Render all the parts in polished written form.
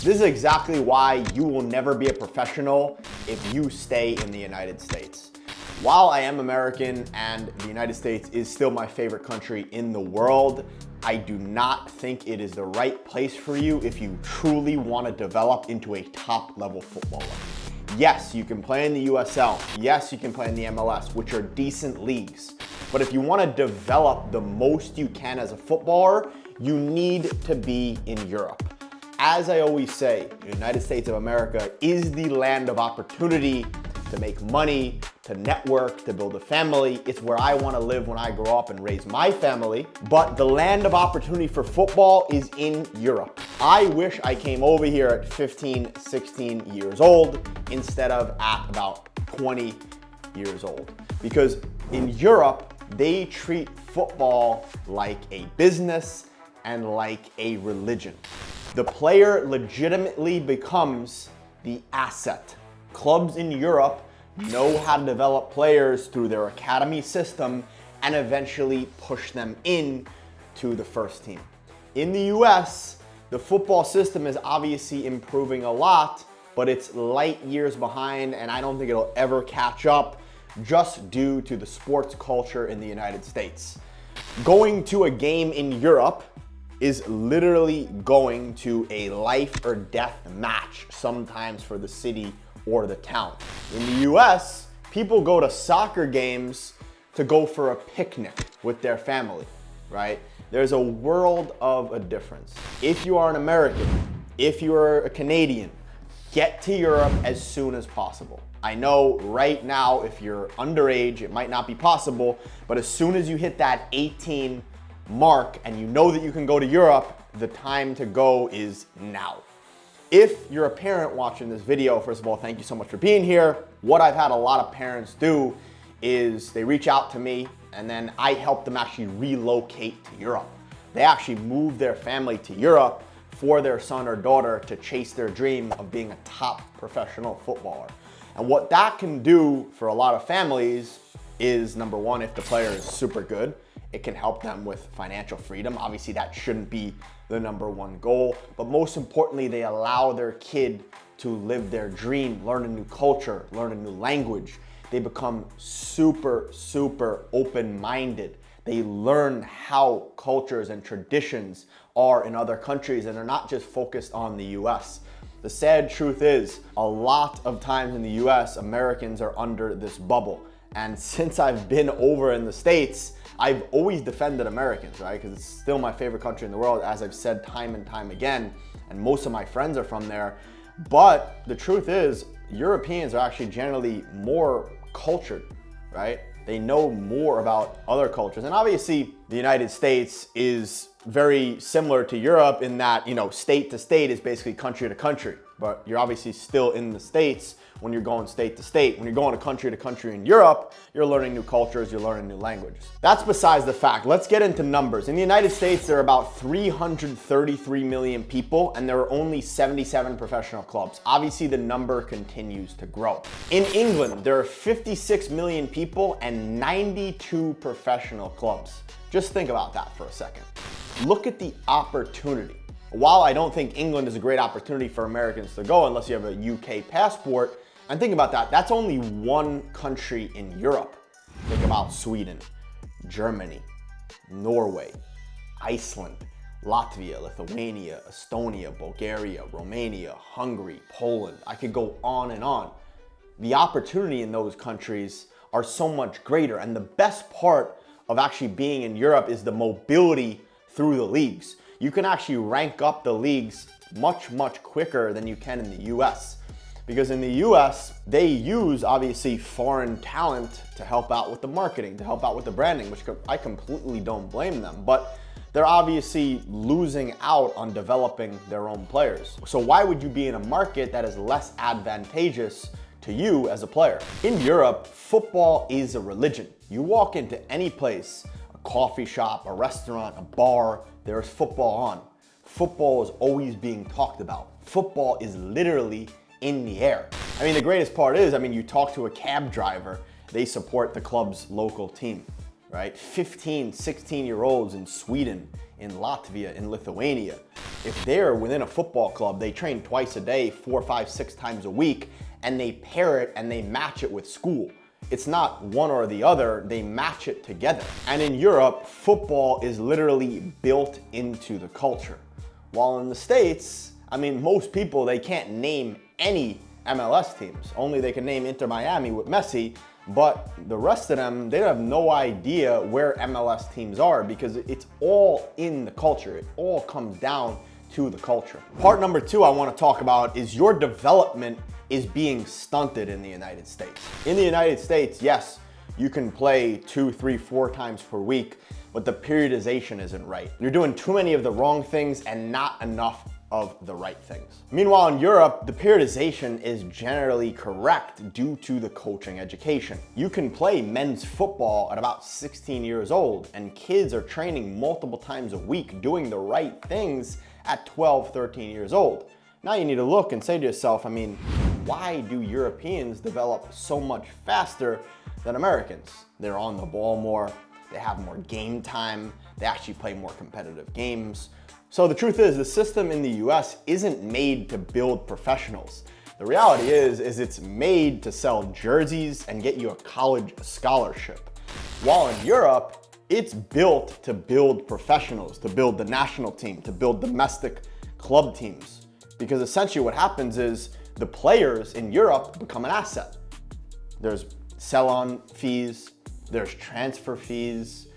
This is exactly why you will never be a professional if you stay in the United States. While I am American and the United States is still my favorite country in the world, I do not think it is the right place for you if you truly want to develop into a top-level footballer. Yes, you can play in the USL. Yes, you can play in the MLS, which are decent leagues. But if you want to develop the most you can as a footballer, you need to be in Europe. As I always say, the United States of America is the land of opportunity to make money, to network, to build a family. It's where I want to live when I grow up and raise my family. But the land of opportunity for football is in Europe. I wish I came over here at 15, 16 years old instead of at about 20 years old. Because in Europe, they treat football like a business and like a religion. The player legitimately becomes the asset. Clubs in Europe know how to develop players through their academy system and eventually push them in to the first team. In the US, the football system is obviously improving a lot, but it's light years behind, and I don't think it'll ever catch up just due to the sports culture in the United States. Going to a game in Europe is literally going to a life or death match, sometimes for the city or the town. In the US, people go to soccer games to go for a picnic with their family, right? There's a world of a difference. If you are an American, if you are a Canadian, get to Europe as soon as possible. I know right now, if you're underage, it might not be possible, but as soon as you hit that 18 mark and you know that you can go to Europe, the time to go is now. If you're a parent watching this video, first of all, thank you so much for being here. What I've had a lot of parents do is they reach out to me and then I help them actually relocate to Europe. They actually move their family to Europe for their son or daughter to chase their dream of being a top professional footballer. And what that can do for a lot of families is, number one, if the player is super good, it can help them with financial freedom. Obviously, that shouldn't be the number one goal, but most importantly, they allow their kid to live their dream, learn a new culture, learn a new language. They become super, super open-minded. They learn how cultures and traditions are in other countries, and they're not just focused on the US. The sad truth is, a lot of times in the US, Americans are under this bubble. And since I've been over in the States, I've always defended Americans, right? Because it's still my favorite country in the world, as I've said time and time again, and most of my friends are from there. But the truth is, Europeans are actually generally more cultured, right? They know more about other cultures. And obviously, the United States is very similar to Europe in that, state to state is basically country to country. But you're obviously still in the States when you're going state to state. When you're going to country in Europe, you're learning new cultures, you're learning new languages. That's besides the fact. Let's get into numbers. In the United States, there are about 333 million people, and there are only 77 professional clubs. Obviously, the number continues to grow. In England, there are 56 million people and 92 professional clubs. Just think about that for a second. Look at the opportunity. While I don't think England is a great opportunity for Americans to go unless you have a UK passport, and think about that, that's only one country in Europe. Think about Sweden, Germany, Norway, Iceland, Latvia, Lithuania, Estonia, Bulgaria, Romania, Hungary, Poland. I could go on and on. The opportunity in those countries are so much greater, and the best part of actually being in Europe is the mobility through the leagues. You can actually rank up the leagues much, much quicker than you can in the US. Because in the US, they use obviously foreign talent to help out with the marketing, to help out with the branding, which I completely don't blame them. But they're obviously losing out on developing their own players. So why would you be in a market that is less advantageous to you as a player? In Europe, football is a religion. You walk into any place, a coffee shop, a restaurant, a bar, there's football on. Football is always being talked about. Football is literally in the air. I mean, the greatest part is, you talk to a cab driver, they support the club's local team. right? 15, 16-year-olds in Sweden, in Latvia, in Lithuania. If they're within a football club, they train twice a day, 4, 5, 6 times a week, and they pair it and they match it with school. It's not one or the other, they match it together. And in Europe, football is literally built into the culture. While in the States, I mean, most people, they can't name any MLS teams. Only they can name Inter Miami with Messi, but the rest of them, they have no idea where MLS teams are because it's all in the culture. It all comes down to the culture. Part number 2 I want to talk about is your development is being stunted in the United States. In the United States, yes, you can play 2, 3, 4 times per week, but the periodization isn't right. You're doing too many of the wrong things and not enough of the right things. Meanwhile, in Europe, the periodization is generally correct due to the coaching education. You can play men's football at about 16 years old, and kids are training multiple times a week doing the right things at 12, 13 years old. Now you need to look and say to yourself, I mean, why do Europeans develop so much faster than Americans? They're on the ball more, they have more game time, they actually play more competitive games. So the truth is, the system in the US isn't made to build professionals. The reality is it's made to sell jerseys and get you a college scholarship. While in Europe, it's built to build professionals, to build the national team, to build domestic club teams. Because essentially what happens is the players in Europe become an asset. There's sell-on fees, there's transfer fees,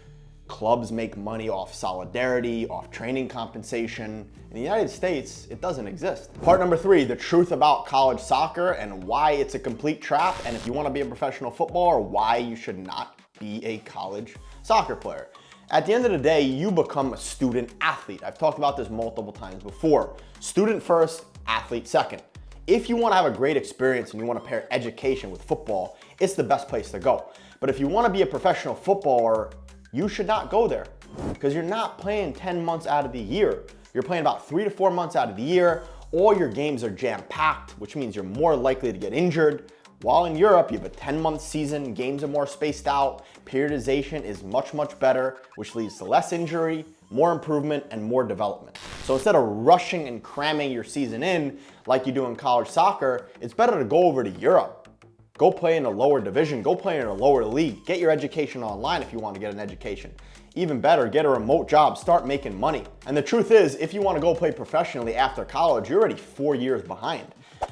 clubs make money off solidarity, off training compensation. In the United States, it doesn't exist. Part number 3, the truth about college soccer and why it's a complete trap, and if you want to be a professional footballer, why you should not be a college soccer player. At the end of the day, you become a student athlete. I've talked about this multiple times before. Student first, athlete second. If you want to have a great experience and you want to pair education with football, it's the best place to go. But if you want to be a professional footballer, you should not go there because you're not playing 10 months out of the year. You're playing about 3 to 4 months out of the year. All your games are jam-packed, which means you're more likely to get injured. While in Europe, you have a 10-month season, games are more spaced out, periodization is much, much better, which leads to less injury, more improvement, and more development. So instead of rushing and cramming your season in like you do in college soccer, it's better to go over to Europe. Go play in a lower division, go play in a lower league, get your education online if you want to get an education. Even better, get a remote job, start making money. And the truth is, if you want to go play professionally after college, you're already 4 years behind.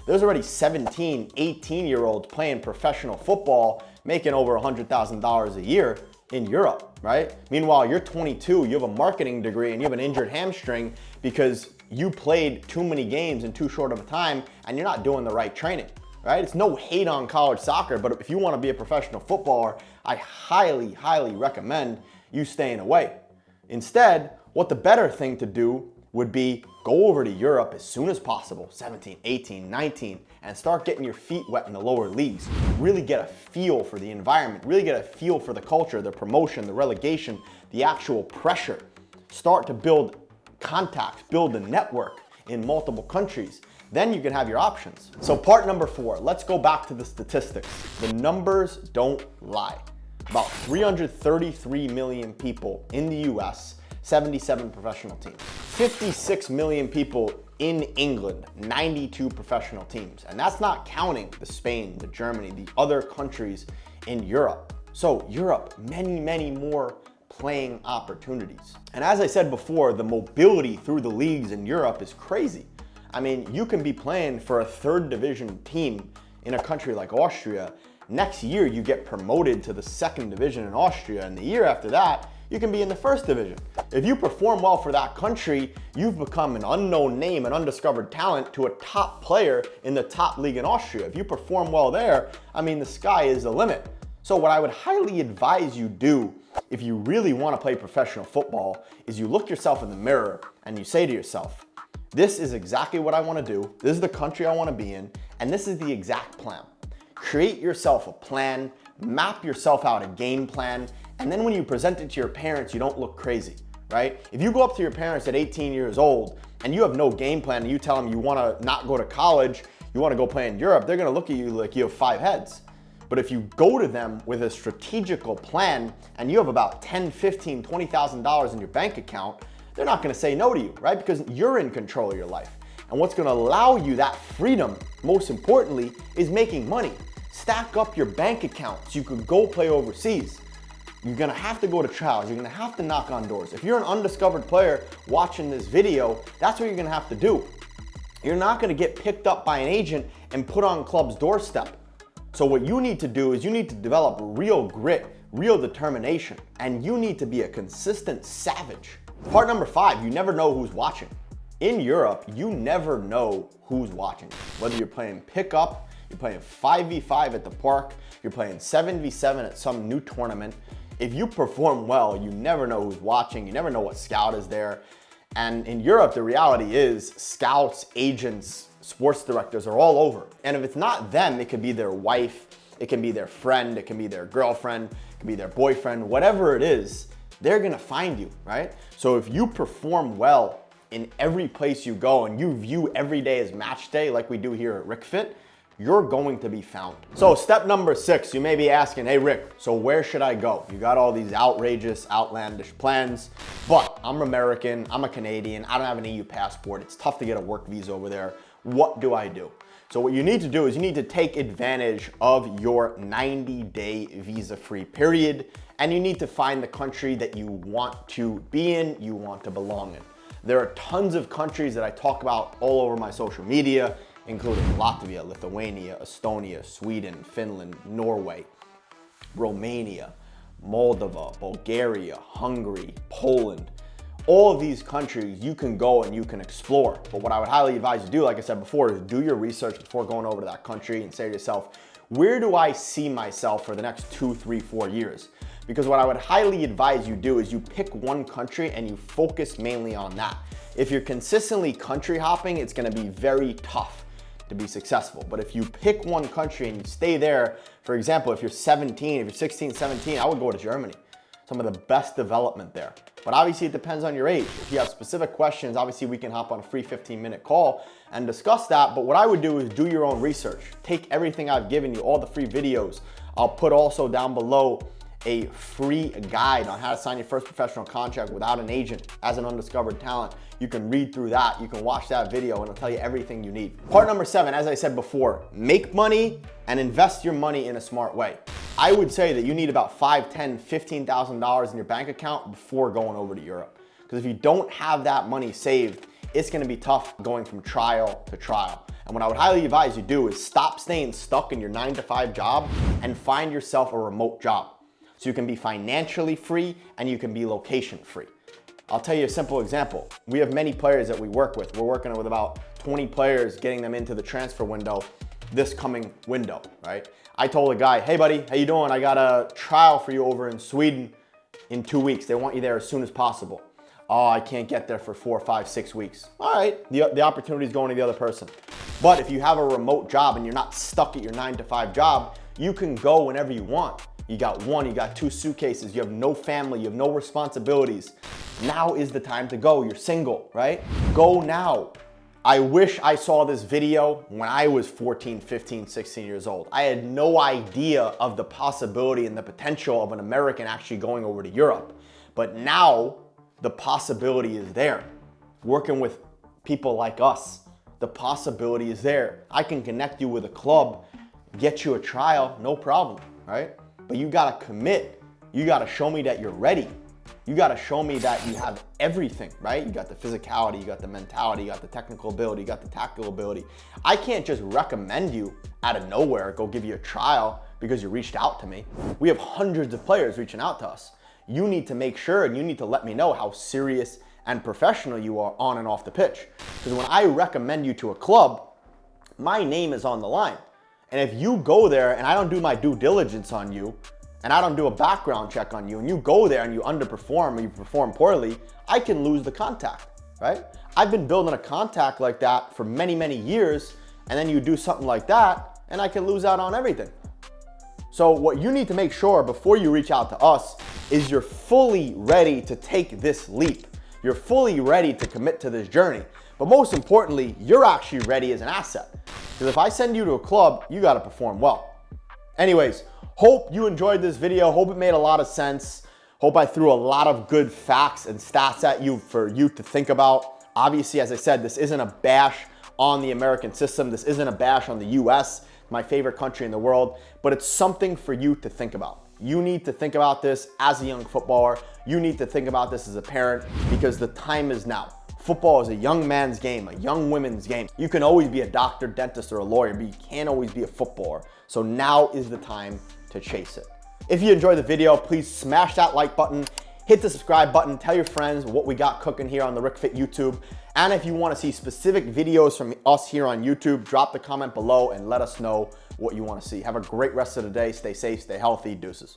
There's already 17, 18-year-olds playing professional football, making over $100,000 a year in Europe, right? Meanwhile, you're 22, you have a marketing degree, and you have an injured hamstring because you played too many games in too short of a time, and you're not doing the right training. Right? It's no hate on college soccer, but if you want to be a professional footballer, I highly, highly recommend you staying away. Instead, what the better thing to do would be go over to Europe as soon as possible, 17, 18, 19, and start getting your feet wet in the lower leagues. Really get a feel for the environment, really get a feel for the culture, the promotion, the relegation, the actual pressure. Start to build contacts, build a network in multiple countries. Then you can have your options. So part number 4, let's go back to the statistics. The numbers don't lie. About 333 million people in the US, 77 professional teams. 56 million people in England, 92 professional teams. And that's not counting the Spain, the Germany, the other countries in Europe. So Europe, many, many more playing opportunities. And as I said before, the mobility through the leagues in Europe is crazy. I mean, you can be playing for a 3rd division team in a country like Austria. Next year, you get promoted to the 2nd division in Austria, and the year after that, you can be in the 1st division. If you perform well for that country, you've become an unknown name, an undiscovered talent to a top player in the top league in Austria. If you perform well there, I mean, the sky is the limit. So what I would highly advise you do if you really want to play professional football is you look yourself in the mirror and you say to yourself, this is exactly what I want to do, this is the country I want to be in, and this is the exact plan. Create yourself a plan, map yourself out a game plan, and then when you present it to your parents, you don't look crazy, right? If you go up to your parents at 18 years old and you have no game plan and you tell them you want to not go to college, you want to go play in Europe, they're going to look at you like you have 5 heads, But if you go to them with a strategical plan and you have about $10, $15, $20,000 in your bank account, they're not gonna say no to you, right? Because you're in control of your life. And what's gonna allow you that freedom, most importantly, is making money. Stack up your bank account so you can go play overseas. You're gonna have to go to trials. You're gonna have to knock on doors. If you're an undiscovered player watching this video, that's what you're gonna have to do. You're not gonna get picked up by an agent and put on club's doorstep. So what you need to do is you need to develop real grit, real determination, and you need to be a consistent savage. Part number 5, you never know who's watching. In Europe, you never know who's watching. Whether you're playing pickup, you're playing 5v5 at the park, you're playing 7v7 at some new tournament. If you perform well, you never know who's watching, you never know what scout is there. And in Europe, the reality is scouts, agents, sports directors are all over. And if it's not them, it could be their wife, it can be their friend, it can be their girlfriend, it can be their boyfriend, whatever it is, they're gonna find you, right? So if you perform well in every place you go and you view every day as match day like we do here at RicFit, you're going to be found. So step number 6, you may be asking, hey Rick, so where should I go? You got all these outrageous, outlandish plans, but I'm American, I'm a Canadian, I don't have an EU passport, it's tough to get a work visa over there. What do I do? So what you need to do is you need to take advantage of your 90-day visa-free period, and you need to find the country that you want to be in, you want to belong in. There are tons of countries that I talk about all over my social media, including Latvia, Lithuania, Estonia, Sweden, Finland, Norway, Romania, Moldova, Bulgaria, Hungary, Poland. All of these countries you can go and you can explore. But what I would highly advise you to do, like I said before, is do your research before going over to that country and say to yourself, where do I see myself for the next 2, 3, 4 years? Because what I would highly advise you do is you pick one country and you focus mainly on that. If you're consistently country hopping, it's gonna be very tough to be successful. But if you pick one country and you stay there, for example, if you're 17, if you're 16, 17, I would go to Germany. Some of the best development there. But obviously it depends on your age. If you have specific questions, obviously we can hop on a free 15-minute call and discuss that. But what I would do is do your own research. Take everything I've given you, all the free videos. I'll put also down below a free guide on how to sign your first professional contract without an agent as an undiscovered talent. You can read through that, you can watch that video, and it'll tell you everything you need. Part number 7, as I said before, make money and invest your money in a smart way. I would say that you need about $5,000, $10,000, $15,000 in your bank account before going over to Europe. Because if you don't have that money saved, it's gonna be tough going from trial to trial. And what I would highly advise you do is stop staying stuck in your 9-to-5 job and find yourself a remote job. So you can be financially free and you can be location free. I'll tell you a simple example. We have many players that we work with. We're working with about 20 players, getting them into the transfer window this coming window, right? I told a guy, hey buddy, how you doing? I got a trial for you over in Sweden in 2 weeks. They want you there as soon as possible. Oh, I can't get there for 4, 5, 6 weeks. All right, the opportunity is going to the other person. But if you have a remote job and you're not stuck at your 9-to-5 job, you can go whenever you want. You got 1, you got 2 suitcases, you have no family, you have no responsibilities. Now is the time to go. You're single, right? Go now. I wish I saw this video when I was 14, 15, 16 years old. I had no idea of the possibility and the potential of an American actually going over to Europe. But now the possibility is there. Working with people like us, the possibility is there. I can connect you with a club, get you a trial, no problem, right? But you gotta commit. You gotta show me that you're ready. You gotta show me that you have everything, right? You got the physicality, you got the mentality, you got the technical ability, you got the tactical ability. I can't just recommend you out of nowhere, go give you a trial because you reached out to me. We have hundreds of players reaching out to us. You need to make sure and you need to let me know how serious and professional you are on and off the pitch. Because when I recommend you to a club, my name is on the line. And if you go there and I don't do my due diligence on you, and I don't do a background check on you, and you go there and you underperform or you perform poorly, I can lose the contact, right? I've been building a contact like that for many, many years, and then you do something like that, and I can lose out on everything. So what you need to make sure before you reach out to us is you're fully ready to take this leap. You're fully ready to commit to this journey. But most importantly, you're actually ready as an asset. Because if I send you to a club, you gotta perform well. Anyways, hope you enjoyed this video. Hope it made a lot of sense. Hope I threw a lot of good facts and stats at you for you to think about. Obviously, as I said, this isn't a bash on the American system. This isn't a bash on the US, my favorite country in the world, but it's something for you to think about. You need to think about this as a young footballer. You need to think about this as a parent because the time is now. Football is a young man's game, a young women's game. You can always be a doctor, dentist, or a lawyer, but you can't always be a footballer. So now is the time to chase it. If you enjoyed the video, please smash that like button, hit the subscribe button, tell your friends what we got cooking here on the RicFit YouTube. And if you want to see specific videos from us here on YouTube, drop the comment below and let us know what you want to see. Have a great rest of the day. Stay safe, stay healthy. Deuces.